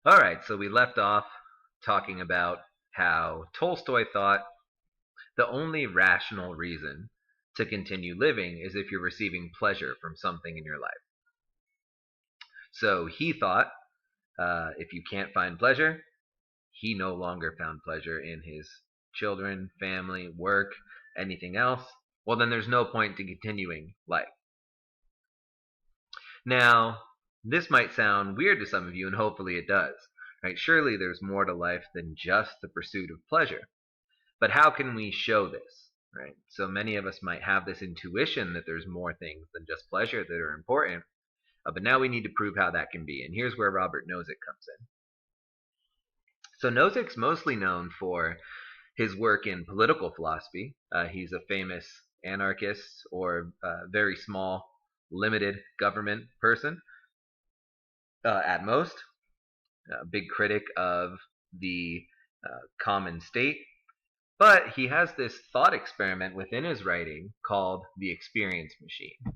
All right, so we left off talking about how Tolstoy thought the only rational reason to continue living is if you're receiving pleasure from something in your life. So he thought if you can't find pleasure, he no longer found pleasure in his children, family, work, anything else. Well, then there's no point to continuing life. Now, this might sound weird to some of you, and hopefully it does. Right? Surely there's more to life than just the pursuit of pleasure. But how can we show this? Right? So many of us might have this intuition that there's more things than just pleasure that are important, but now we need to prove how that can be. And here's where Robert Nozick comes in. So Nozick's mostly known for his work in political philosophy. He's a famous anarchist or very small, limited government person at most. A big critic of the common state. But he has this thought experiment within his writing called the experience machine.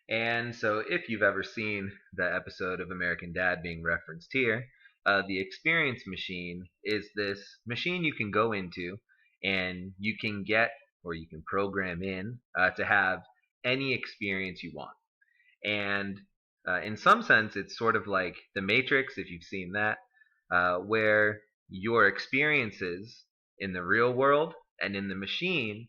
And so, if you've ever seen the episode of American Dad being referenced here, the experience machine is this machine you can go into and you can get or you can program in to have any experience you want. And in some sense, it's sort of like The Matrix, if you've seen that, where your experiences in the real world and in the machine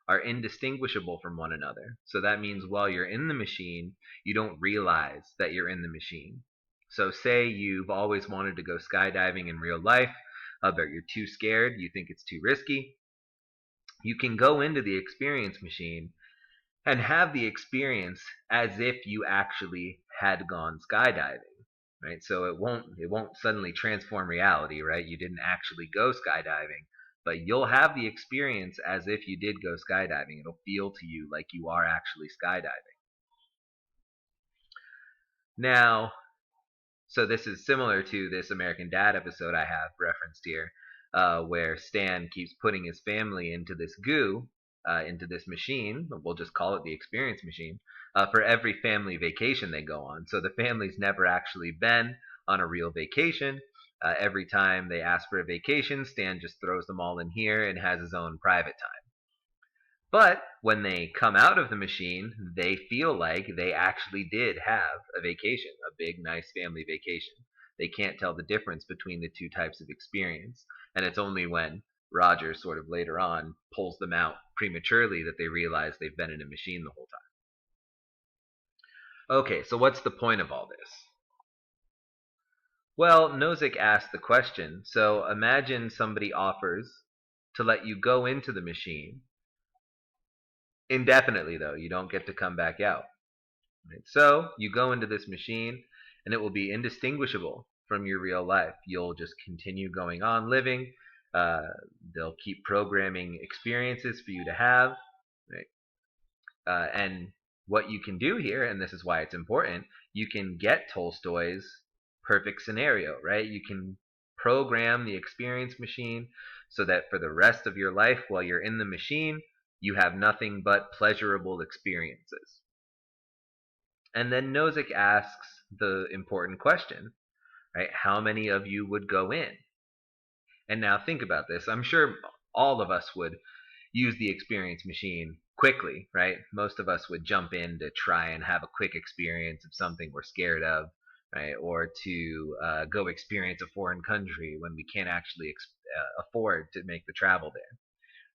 are indistinguishable from one another. So that means while you're in the machine, you don't realize that you're in the machine. So say you've always wanted to go skydiving in real life, but you're too scared, you think it's too risky. You can go into the experience machine and have the experience as if you actually had gone skydiving, right? So it won't suddenly transform reality, right? You didn't actually go skydiving, but you'll have the experience as if you did go skydiving. It'll feel to you like you are actually skydiving. Now, so this is similar to this American Dad episode I have referenced here, where Stan keeps putting his family into this goo, into this machine. We'll just call it the experience machine, for every family vacation they go on. So the family's never actually been on a real vacation. Every time they ask for a vacation, Stan just throws them all in here and has his own private time. But when they come out of the machine, they feel like they actually did have a vacation, a big, nice family vacation. They can't tell the difference between the two types of experience. And it's only when Roger sort of later on pulls them out prematurely that they realize they've been in a machine the whole time. Okay, so what's the point of all this? Well, Nozick asked the question, so imagine somebody offers to let you go into the machine indefinitely, though. You don't get to come back out. Right? So you go into this machine and it will be indistinguishable from your real life. You'll just continue going on living. Uh, they'll keep programming experiences for you to have. Right? And what you can do here, and this is why it's important, you can get Tolstoy's perfect scenario, right? You can program the experience machine so that for the rest of your life while you're in the machine, you have nothing but pleasurable experiences. And then Nozick asks the important question, right? How many of you would go in? And now think about this. I'm sure all of us would use the experience machine quickly, right? Most of us would jump in to try and have a quick experience of something we're scared of, right? Or to go experience a foreign country when we can't actually afford to make the travel there.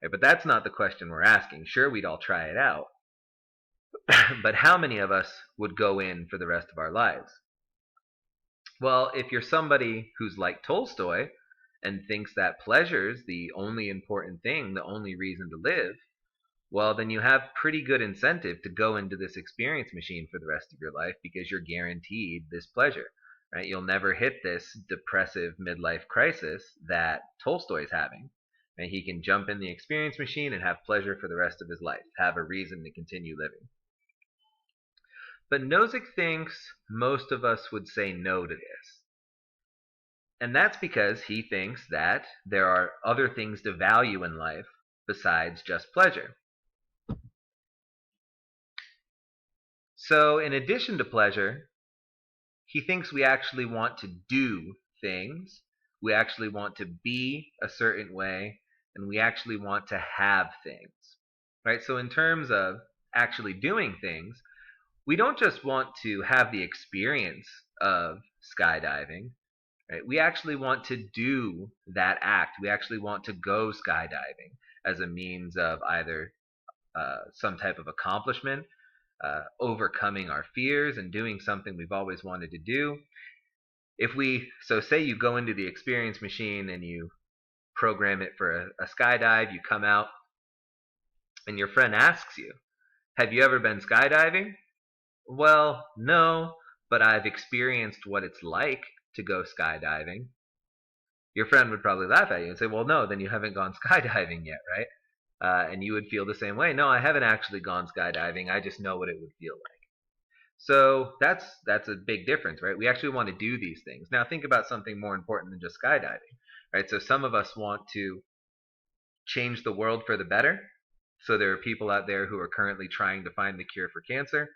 Right? But that's not the question we're asking. Sure, we'd all try it out, but how many of us would go in for the rest of our lives? Well, if you're somebody who's like Tolstoy and thinks that pleasure's the only important thing, the only reason to live, well, then you have pretty good incentive to go into this experience machine for the rest of your life because you're guaranteed this pleasure, right? You'll never hit this depressive midlife crisis that Tolstoy's having. And he can jump in the experience machine and have pleasure for the rest of his life, have a reason to continue living. But Nozick thinks most of us would say no to this. And that's because he thinks that there are other things to value in life besides just pleasure. So, in addition to pleasure, he thinks we actually want to do things, we actually want to be a certain way, and we actually want to have things. Right? So in terms of actually doing things, we don't just want to have the experience of skydiving, right? We actually want to do that act. We actually want to go skydiving as a means of either some type of accomplishment, overcoming our fears, and doing something we've always wanted to do. So say you go into the experience machine and you program it for a skydive, you come out, and your friend asks you, "Have you ever been skydiving?" Well, no, but I've experienced what it's like to go skydiving. Your friend would probably laugh at you and say, well, no, then you haven't gone skydiving yet, right? And you would feel the same way. No, I haven't actually gone skydiving. I just know what it would feel like. So that's a big difference, right? We actually want to do these things. Now think about something more important than just skydiving, right? So some of us want to change the world for the better. So there are people out there who are currently trying to find the cure for cancer.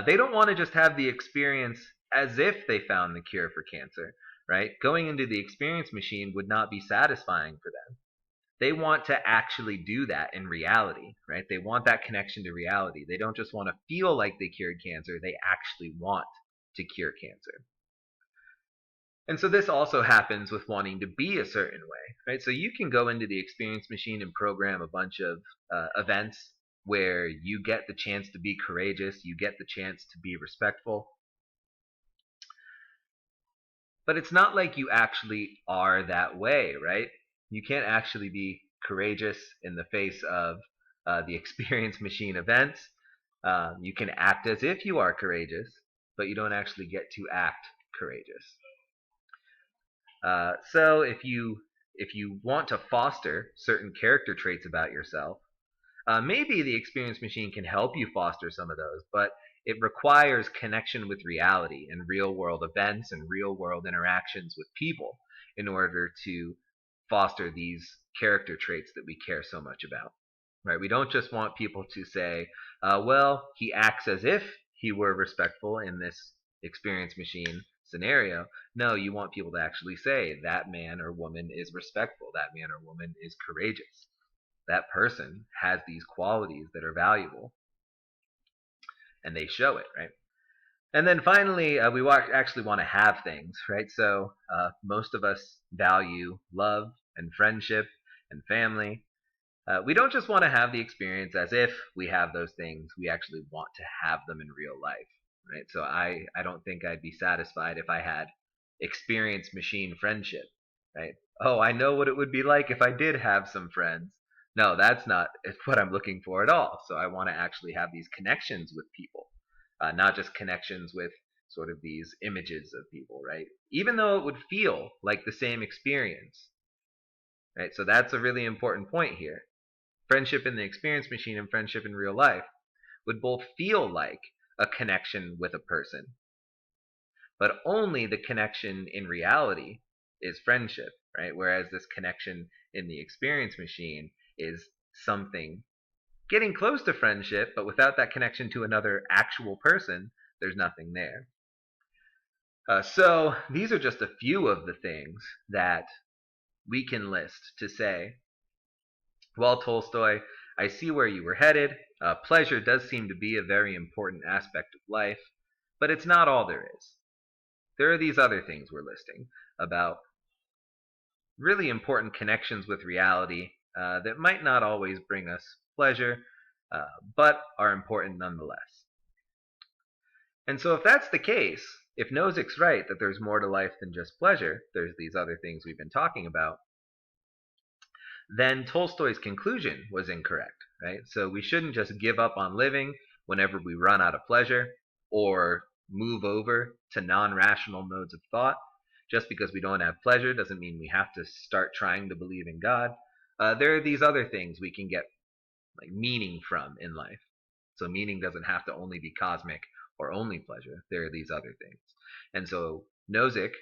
They don't want to just have the experience as if they found the cure for cancer, right? Going into the experience machine would not be satisfying for them. They want to actually do that in reality, right? They want that connection to reality. They don't just want to feel like they cured cancer, they actually want to cure cancer. And so this also happens with wanting to be a certain way, right? So you can go into the experience machine and program a bunch of events where you get the chance to be courageous, you get the chance to be respectful. But it's not like you actually are that way, right? You can't actually be courageous in the face of the experience machine events. You can act as if you are courageous, but you don't actually get to act courageous. So if you want to foster certain character traits about yourself, maybe the experience machine can help you foster some of those, but it requires connection with reality and real world events and real world interactions with people in order to foster these character traits that we care so much about. Right? We don't just want people to say, well, he acts as if he were respectful in this experience machine scenario. No, you want people to actually say that man or woman is respectful, that man or woman is courageous, that person has these qualities that are valuable, and they show it, right? And then finally, we actually want to have things, right? So most of us value love and friendship and family. We don't just want to have the experience as if we have those things. We actually want to have them in real life, right? So I don't think I'd be satisfied if I had experience machine friendship, right? Oh, I know what it would be like if I did have some friends. No, that's not what I'm looking for at all. So I want to actually have these connections with people, not just connections with sort of these images of people, right? Even though it would feel like the same experience, right? So that's a really important point here. Friendship in the experience machine and friendship in real life would both feel like a connection with a person, but only the connection in reality is friendship, right? Whereas this connection in the experience machine is something getting close to friendship, but without that connection to another actual person, there's nothing there. So these are just a few of the things that we can list to say, well, Tolstoy, I see where you were headed. Pleasure does seem to be a very important aspect of life, but it's not all there is. There are these other things we're listing about really important connections with reality that might not always bring us pleasure, but are important nonetheless. And so if that's the case, if Nozik's right that there's more to life than just pleasure, there's these other things we've been talking about, then Tolstoy's conclusion was incorrect, right? So we shouldn't just give up on living whenever we run out of pleasure or move over to non-rational modes of thought. Just because we don't have pleasure doesn't mean we have to start trying to believe in God. There are these other things we can get like meaning from in life. So meaning doesn't have to only be cosmic or only pleasure. There are these other things. And so Nozick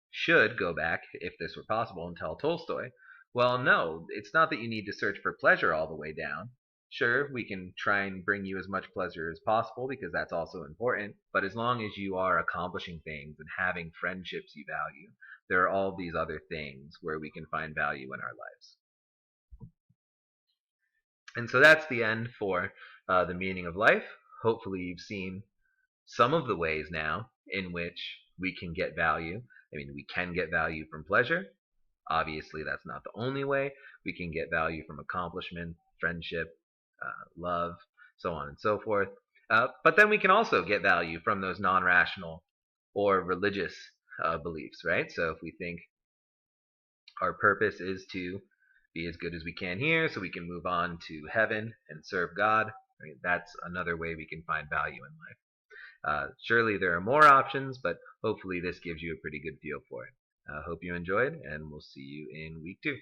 should go back, if this were possible, and tell Tolstoy, well, no, it's not that you need to search for pleasure all the way down. Sure, we can try and bring you as much pleasure as possible because that's also important. But as long as you are accomplishing things and having friendships you value, there are all these other things where we can find value in our lives. And so that's the end for the meaning of life. Hopefully, you've seen some of the ways now in which we can get value. I mean, we can get value from pleasure. Obviously, that's not the only way. We can get value from accomplishment, friendship, love, so on and so forth. But then we can also get value from those non rational or religious beliefs, right? So if we think our purpose is to be as good as we can here so we can move on to heaven and serve God, right? That's another way we can find value in life. Surely there are more options, but hopefully this gives you a pretty good feel for it. Hope you enjoyed, and we'll see you in week 2.